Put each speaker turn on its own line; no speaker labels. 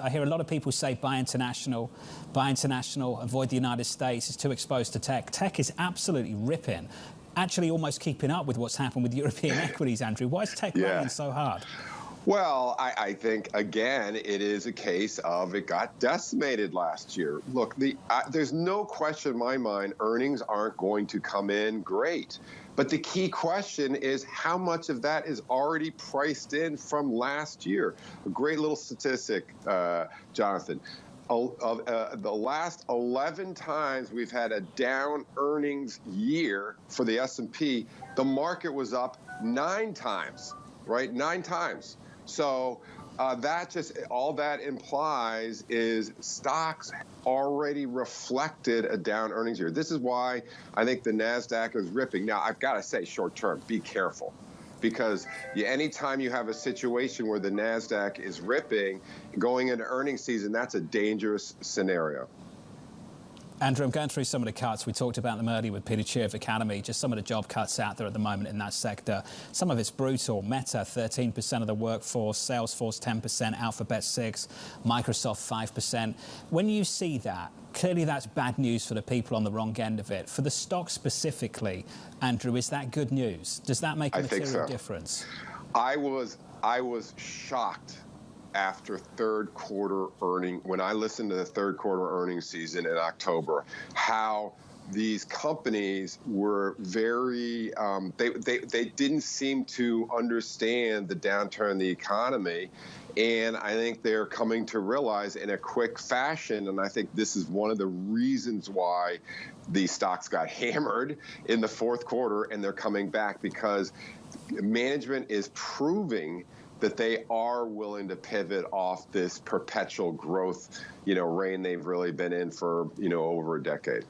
I hear a lot of people say buy international, avoid the United States, it's too exposed to tech. Tech is absolutely ripping, actually almost keeping up with what's happened with European equities, Andrew. Why is tech running so hard?
Well, I think, again, it is a case of it got decimated last year. Look, there's no question in my mind earnings aren't going to come in great. But the key question is how much of that is already priced in from last year. A great little statistic, Jonathan. The last 11 times we've had a down earnings year for the S&P, the market was up 9 times, right? 9 times. So all that implies is stocks already reflected a down earnings year. This is why I think the NASDAQ is ripping. Now, I've got to say short term, be careful. Because anytime you have a situation where the NASDAQ is ripping, going into earnings season, that's a dangerous scenario.
Andrew, I'm going through some of the cuts. We talked about them earlier with Peter Cheer of Academy, just some of the job cuts out there at the moment in that sector. Some of it's brutal. Meta, 13% of the workforce, Salesforce, 10%, Alphabet, 6%, Microsoft, 5%. When you see that, clearly that's bad news for the people on the wrong end of it. For the stock specifically, Andrew, is that good news? Does that make a material difference?
I was shocked after third quarter earning, when I listened to the third quarter earnings season in October, how these companies were very, they didn't seem to understand the downturn in the economy. And I think they're coming to realize in a quick fashion, and I think this is one of the reasons why these stocks got hammered in the fourth quarter, and they're coming back because management is proving that they are willing to pivot off this perpetual growth, reign they've really been in for, over a decade.